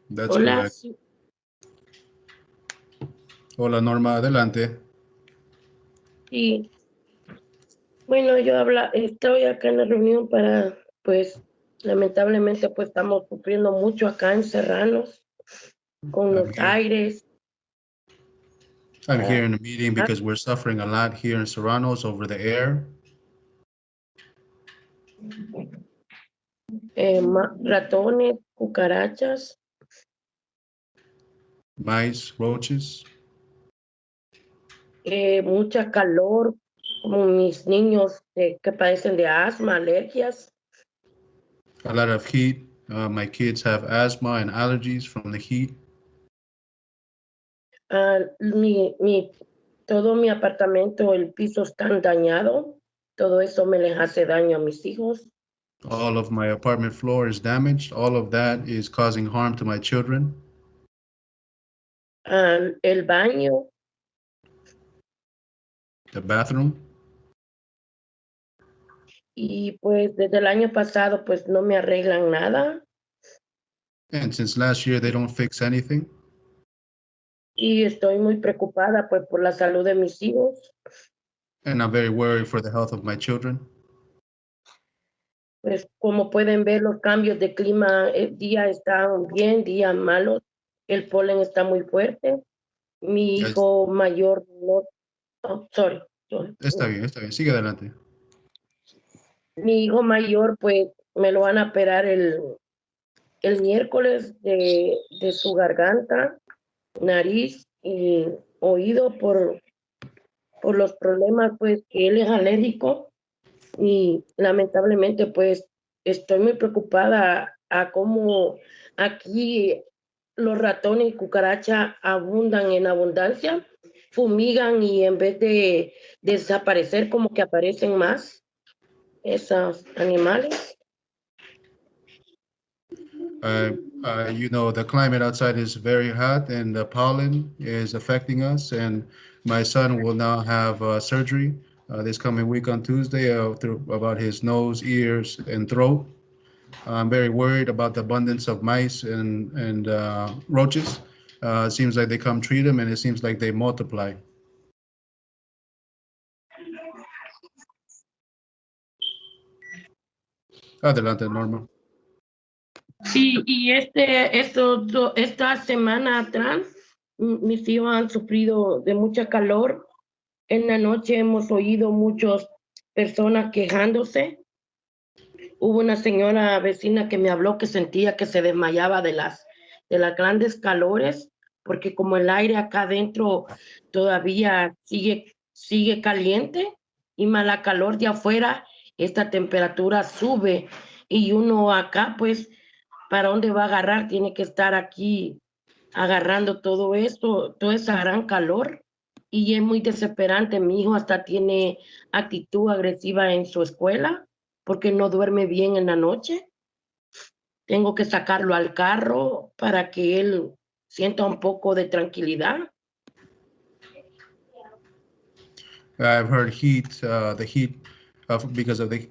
That's Hola, correct. sí, Hola, Norma, adelante. sí. Bueno, estoy acá en la reunión para, pues, lamentablemente, pues estamos sufriendo mucho acá en Serranos con I'm los here. aires. I'm ah, here in a meeting ah, because we're suffering a lot here in Serranos over the air, ratones, cucarachas, mice, roaches, mucha calor, como mis niños que padecen de asma, alergias. a lot of heat. My kids have asthma and allergies from the heat. Ah, todo mi apartamento, el piso está dañado. Todo eso me les hace daño a mis hijos. All of my apartment floor is damaged. All of that is causing harm to my children. El baño, The bathroom. y pues desde el año pasado pues no me arreglan nada And since last year, they don't fix anything. y estoy muy preocupada pues por la salud de mis hijos. And I'm very worried for the health of my children. Pues como pueden ver los cambios de clima, el día están bien, días malos, el polen está muy fuerte. Mi Yes. hijo mayor no, oh, sorry. Está bien. Sigue adelante. Mi hijo mayor pues me lo van a operar el miércoles de su garganta, nariz y oído por los problemas pues que él es alérgico y lamentablemente pues estoy muy preocupada a cómo aquí los ratones y cucarachas abundan en abundancia, fumigan y en vez de desaparecer como que aparecen más esos animales. Uh, the climate outside is very hot and the pollen is affecting us. And my son will now have surgery this coming week on Tuesday about his nose, ears, and throat. I'm very worried about the abundance of mice and roaches. It seems like they come treat them, and it seems like they multiply. Adelante, Norma. Sí, y esta semana atrás, mis hijos han sufrido de mucha calor. En la noche hemos oído muchas personas quejándose. Hubo una señora vecina que me habló que sentía que se desmayaba de las grandes calores, porque como el aire acá adentro todavía sigue caliente y más la calor de afuera, esta temperatura sube y uno acá, pues, ¿para dónde va a agarrar? Tiene que estar aquí agarrando todo esto, toda esa gran calor. Y es muy desesperante. Mi hijo hasta tiene actitud agresiva en su escuela porque no duerme bien en la noche. Tengo que sacarlo al carro para que él sienta un poco de tranquilidad. I've heard the heat because of the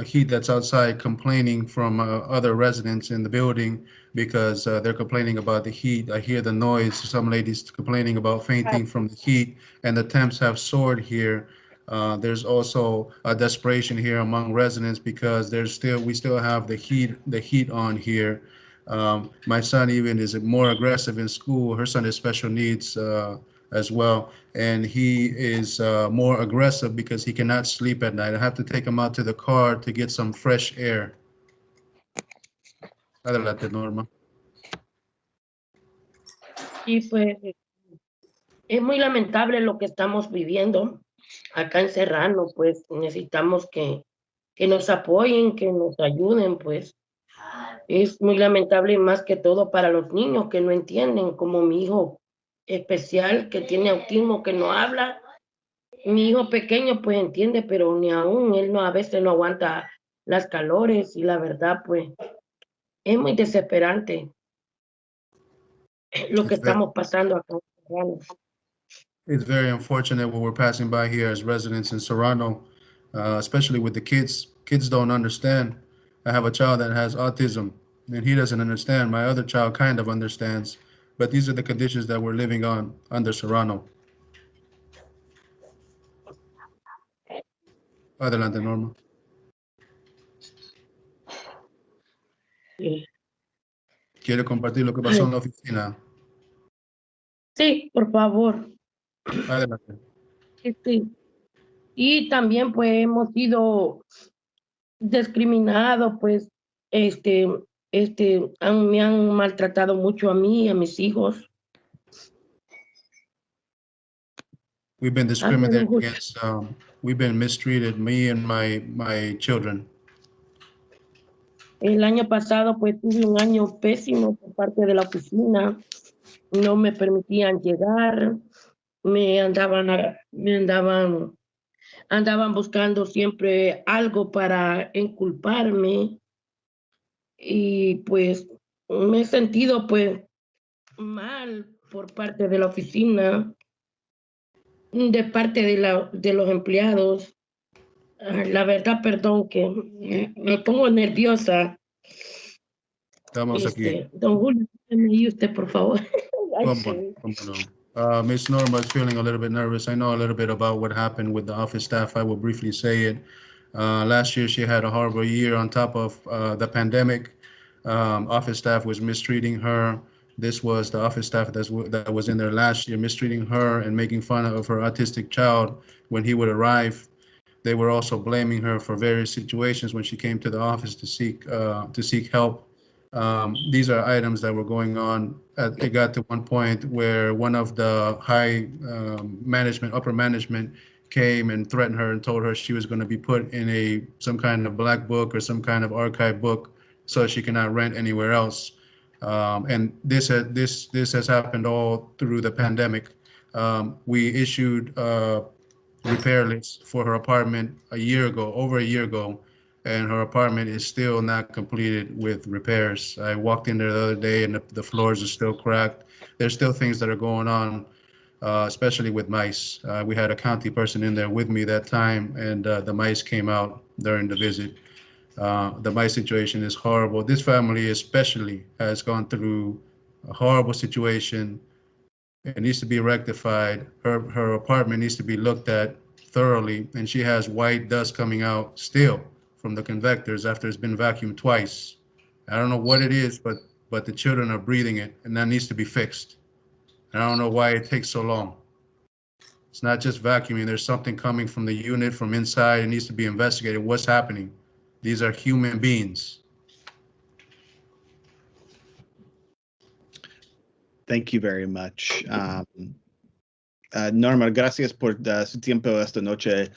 heat that's outside, complaining from other residents in the building because they're complaining about the heat. I hear the noise. Some ladies complaining about fainting from the heat, and the temps have soared here. There's also a desperation here among residents because we still have the heat on here. My son even is more aggressive in school. Her son has special needs as well, and he is more aggressive because he cannot sleep at night. I have to take him out to the car to get some fresh air. Adelante, Norma. Y pues es muy lamentable lo que estamos viviendo acá en Serrano, pues necesitamos que nos apoyen, que nos ayuden, pues. Es muy lamentable más que todo para los niños que no entienden, como mi hijo especial que tiene autismo, que no habla. Mi hijo pequeño pues entiende, pero ni aún él no a veces no aguanta las calores y la verdad pues es muy desesperante lo que It's very, estamos pasando acá. it's very unfortunate what we're passing by here as residents in Serrano, especially with the kids. Kids don't understand. I have a child that has autism, And he doesn't understand. My other child kind of understands, but these are the conditions that we're living on under Serrano. Adelante, Norma. Sí. ¿Quiere compartir lo que pasó Ay, en la oficina? sí, por favor. Adelante. Sí. Y también pues hemos sido discriminados, pues, este, me han maltratado mucho a mí, a mis hijos. We've been Ha sido discriminated injusto. against. We've been mistreated. Me and my children. El año pasado pues tuve un año pésimo por parte de la oficina. No me permitían llegar, andaban buscando siempre algo para inculparme y pues me he sentido pues mal por parte de la oficina, de parte de los empleados. La verdad, perdón, que me pongo nerviosa. Estamos aquí. Don Julio, me ayude usted, por favor. Ay, ¿Cómo no? sí. ¿Cómo no? Miss Norma is feeling a little bit nervous. I know a little bit about what happened with the office staff. I will briefly say it. Last year, she had a horrible year on top of the pandemic. Office staff was mistreating her. This was the office staff that was in there last year, mistreating her and making fun of her autistic child when he would arrive. They were also blaming her for various situations when she came to the office to seek help. These are items that were going on. It got to one point where one of the high upper management, came and threatened her and told her she was going to be put in some kind of black book or some kind of archive book, so she cannot rent anywhere else. And this has happened all through the pandemic. We issued repair list for her apartment a year ago, over a year ago, and her apartment is still not completed with repairs. I walked in there the other day and the floors are still cracked. There's still things that are going on, especially with mice. We had a county person in there with me that time, and the mice came out during the visit. The mice situation is horrible. This family especially has gone through a horrible situation. It needs to be rectified. Her apartment needs to be looked at thoroughly, and she has white dust coming out still from the convectors after it's been vacuumed twice. I don't know what it is, but the children are breathing it, and that needs to be fixed. And I don't know why it takes so long. It's not just vacuuming. There's something coming from the unit from inside. It needs to be investigated. What's happening? These are human beings. Thank you very much. Norma, gracias por su tiempo esta noche.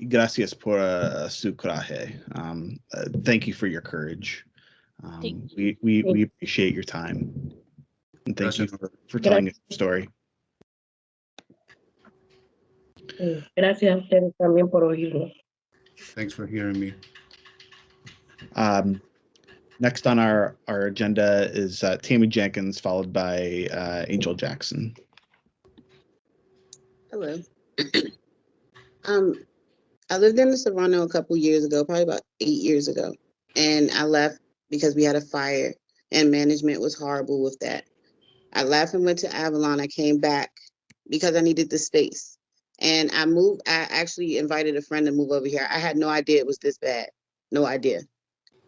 Gracias por su coraje. Thank you for your courage. We appreciate your time. And thank you for telling us your story. Gracias a ustedes también por oírnos. Thanks for hearing me. Next on our agenda is Tammy Jenkins, followed by Angel Jackson. Hello. I lived in the Serrano a couple years ago, probably about 8 years ago. And I left because we had a fire and management was horrible with that. I left and went to Avalon. I came back because I needed the space. And I actually invited a friend to move over here. I had no idea it was this bad. No idea.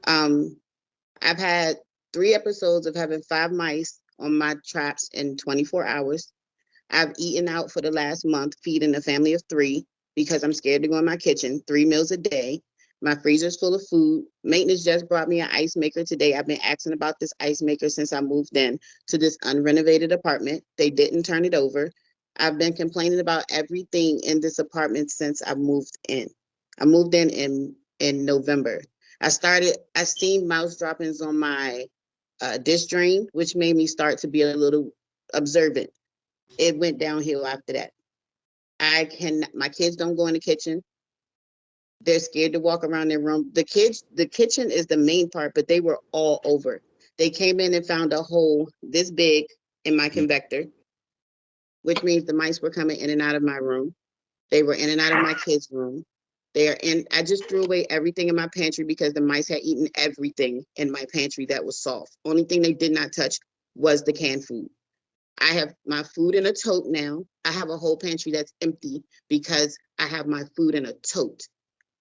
I've had 3 episodes of having 5 mice on my traps in 24 hours. I've eaten out for the last month, feeding a family of 3 because I'm scared to go in my kitchen, 3 meals a day. My freezer's full of food. Maintenance just brought me an ice maker today. I've been asking about this ice maker since I moved in to this unrenovated apartment. They didn't turn it over. I've been complaining about everything in this apartment since I moved in. I moved in November. I seen mouse droppings on my dish drain, which made me start to be a little observant. It went downhill after that. My kids don't go in the kitchen. They're scared to walk around their room. The kitchen is the main part, but they were all over. They came in and found a hole this big in my convector, which means the mice were coming in and out of my room. They were in and out of my kids' room. I just threw away everything in my pantry because the mice had eaten everything in my pantry that was soft. Only thing they did not touch was the canned food. I have my food in a tote now. I have a whole pantry that's empty because I have my food in a tote.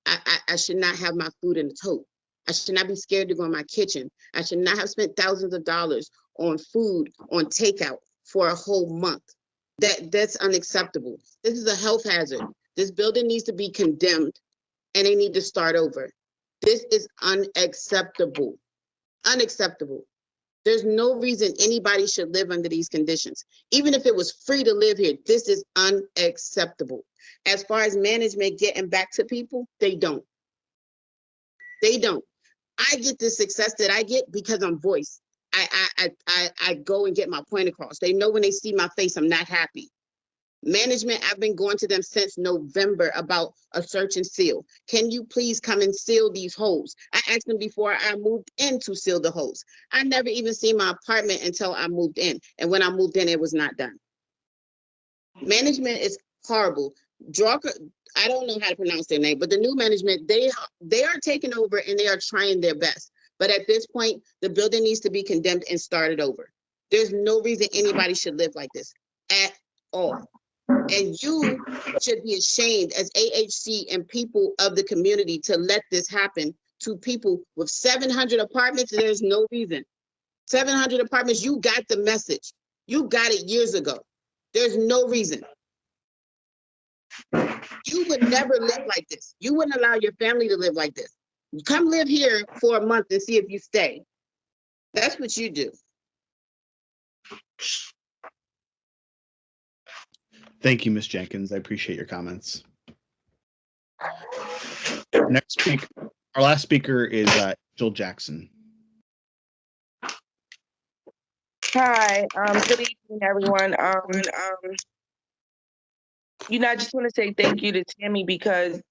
I should not have my food in a tote. I should not be scared to go in my kitchen. I should not have spent thousands of dollars on food, on takeout for a whole month. That's unacceptable. This is a health hazard. This building needs to be condemned and they need to start over. This is unacceptable. Unacceptable. There's no reason anybody should live under these conditions. Even if it was free to live here, this is unacceptable. As far as management getting back to people, they don't. They don't. I get the success that I get because I'm voiced. I go and get my point across. They know when they see my face, I'm not happy. Management, I've been going to them since November about a search and seal. Can you please come and seal these holes? I asked them before I moved in to seal the holes. I never even seen my apartment until I moved in. And when I moved in, it was not done. Management is horrible. I don't know how to pronounce their name, but the new management, they are taking over and they are trying their best. But at this point, the building needs to be condemned and started over. There's no reason anybody should live like this at all. And you should be ashamed as AHC and people of the community to let this happen to people with 700 apartments. There's no reason. 700 apartments, you got the message. You got it years ago. There's no reason. You would never live like this. You wouldn't allow your family to live like this. Come live here for a month and see if you stay. That's what you do. Thank you, Ms. Jenkins. I appreciate your comments. Next speaker, our last speaker is Jill Jackson. Hi, good evening, everyone. I just want to say thank you to Tammy because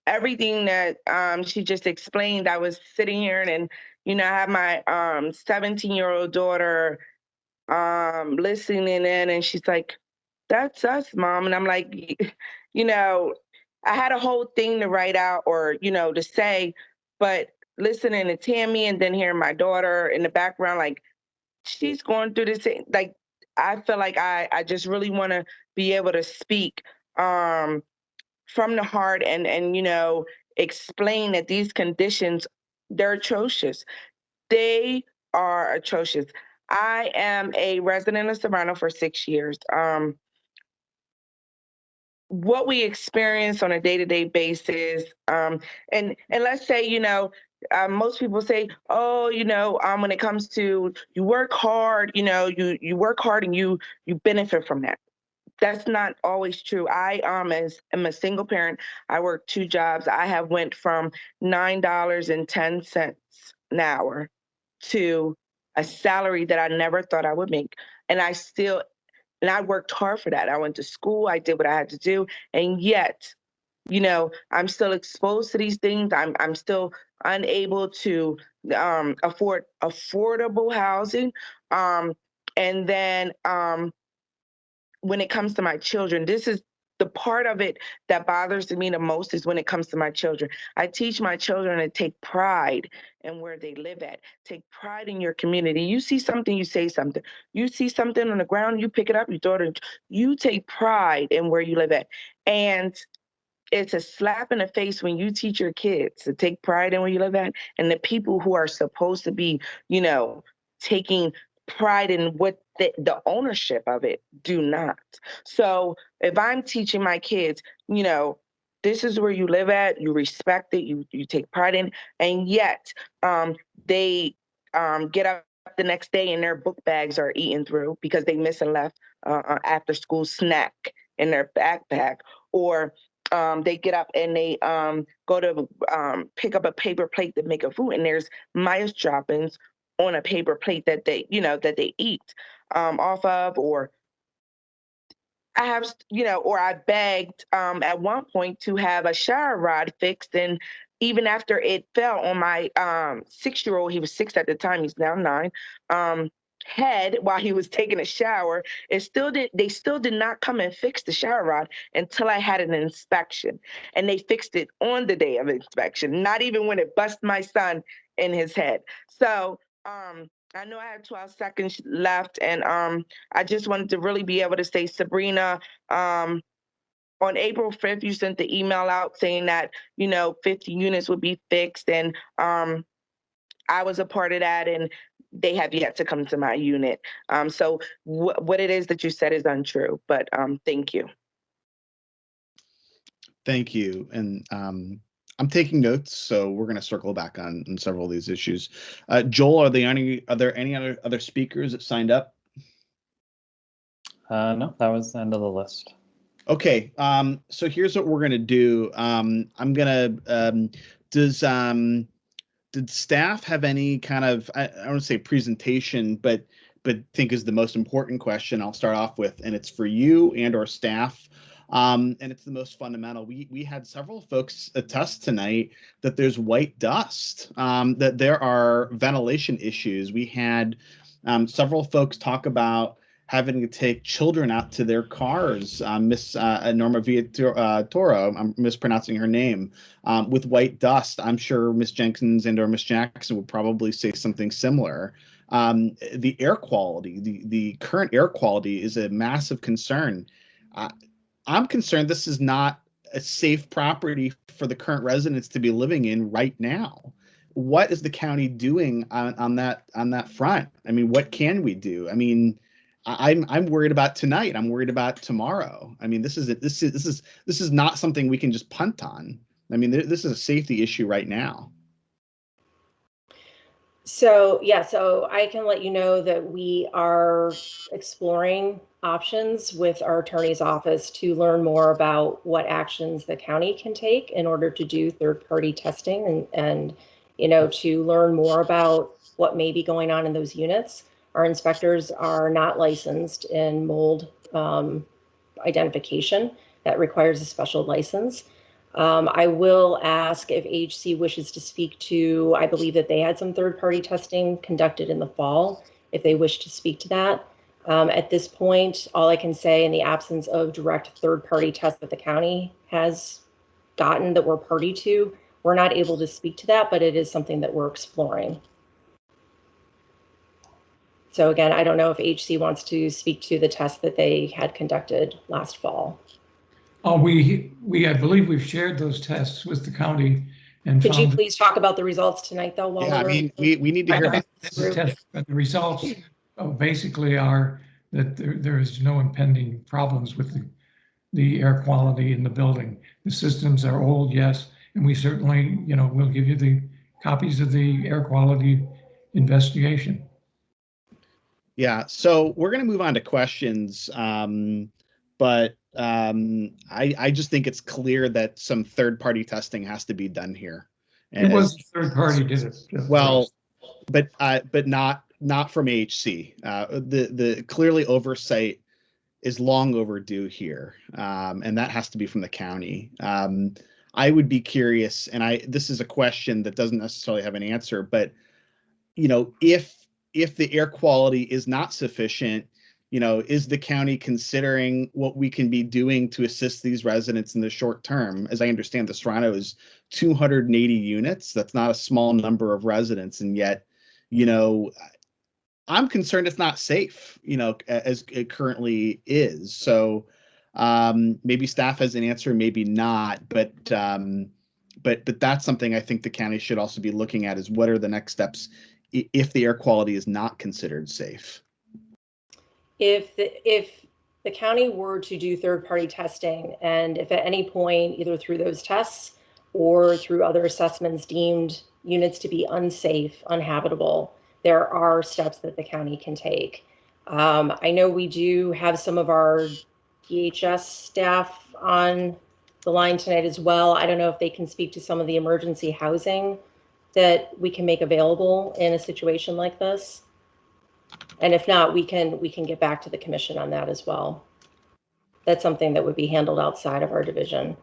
everything that she just explained, I was sitting here and I have my 17-year-old daughter listening in, and she's like, "That's us, Mom," and I'm like, I had a whole thing to write out or to say, but listening to Tammy and then hearing my daughter in the background, like, she's going through this, like, I feel like I just really want to be able to speak from the heart and explain that these conditions, they're atrocious. They are atrocious. I am a resident of Savannah for 6 years. What we experience on a day-to-day basis, and let's say, most people say, oh, when it comes to you work hard, you work hard and you benefit from that. That's not always true. I am a single parent. I work 2 jobs. I have went from $9.10 an hour to a salary that I never thought I would make. And I worked hard for that. I went to school, I did what I had to do. And yet, I'm still exposed to these things. I'm still unable to afford affordable housing. And then when it comes to my children, this is the part of it that bothers me the most is when it comes to my children. I teach my children to take pride in where they live at. Take pride in your community. You see something, you say something. You see something on the ground, you pick it up, you throw it. You take pride in where you live at. And it's a slap in the face when you teach your kids to take pride in where you live at, and the people who are supposed to be, taking pride in what the ownership of it do not. So if I'm teaching my kids, this is where you live at, you respect it, you take pride in, and yet they get up the next day and their book bags are eaten through because they miss and left after school snack in their backpack, or they get up and they go to pick up a paper plate to make a food, and there's mice droppings on a paper plate that they eat off of, or I have, or I begged at one point to have a shower rod fixed, and even after it fell on my 6-year-old, he was 6 at the time, he's now 9, head while he was taking a shower. They still did not come and fix the shower rod until I had an inspection. And they fixed it on the day of inspection, not even when it bust my son in his head. So I know I have 12 seconds left, and I just wanted to really be able to say, Sabrina, on April 5th, you sent the email out saying that, 50 units would be fixed, and I was a part of that, and they have yet to come to my unit. So what it is that you said is untrue, but thank you. Thank you. And I'm taking notes, so we're going to circle back on several of these issues. Joel, are there any other speakers that signed up? No, that was the end of the list. Okay, so here's what we're going to do. I'm going to, did staff have any kind of, I don't want to say presentation, but think is the most important question I'll start off with, and it's for you and or staff. And it's the most fundamental. We had several folks attest tonight that there's white dust, that there are ventilation issues. We had several folks talk about having to take children out to their cars. Miss Norma Toro, I'm mispronouncing her name, with white dust. I'm sure Miss Jenkins and or Miss Jackson would probably say something similar. The air quality, the current air quality is a massive concern. I'm concerned this is not a safe property for the current residents to be living in right now. What is the county doing on that front? I mean, what can we do? I mean, I'm worried about tonight. I'm worried about tomorrow. I mean, this is not something we can just punt on. I mean, this is a safety issue right now. So yeah, so I can let you know that we are exploring options with our attorney's office to learn more about what actions the county can take in order to do third-party testing and to learn more about what may be going on in those units. Our inspectors are not licensed in mold identification. That requires a special license. I will ask if AHC wishes to speak to, I believe that they had some third-party testing conducted in the fall, if they wish to speak to that. At this point, all I can say, in the absence of direct third-party tests that the county has gotten that we're party to, we're not able to speak to that, but it is something that we're exploring. So again, I don't know if AHC wants to speak to the test that they had conducted last fall. I believe we've shared those tests with the county. And could you please talk about the results tonight, though? Yeah, I mean, we need to hear about the results. Basically are that there is no impending problems with the air quality in the building. The systems are old, yes, and we certainly, we'll give you the copies of the air quality investigation. Yeah, so we're going to move on to questions, but I just think it's clear that some third-party testing has to be done here. It was third party did it. Well, but not from AHC. The clearly oversight is long overdue here, and that has to be from the county. I would be curious, and this is a question that doesn't necessarily have an answer, but if the air quality is not sufficient, is the county considering what we can be doing to assist these residents in the short term? As I understand, the Serrano is 280 units. That's not a small number of residents, and yet, I'm concerned it's not safe, as it currently is. So maybe staff has an answer, maybe not, but that's something I think the county should also be looking at, is what are the next steps if the air quality is not considered safe. If the county were to do third-party testing, and if at any point, either through those tests or through other assessments, deemed units to be unsafe, uninhabitable, there are steps that the county can take. I know we do have some of our DHS staff on the line tonight as well. I don't know if they can speak to some of the emergency housing that we can make available in a situation like this. And if not, we can get back to the commission on that as well. That's something that would be handled outside of our division.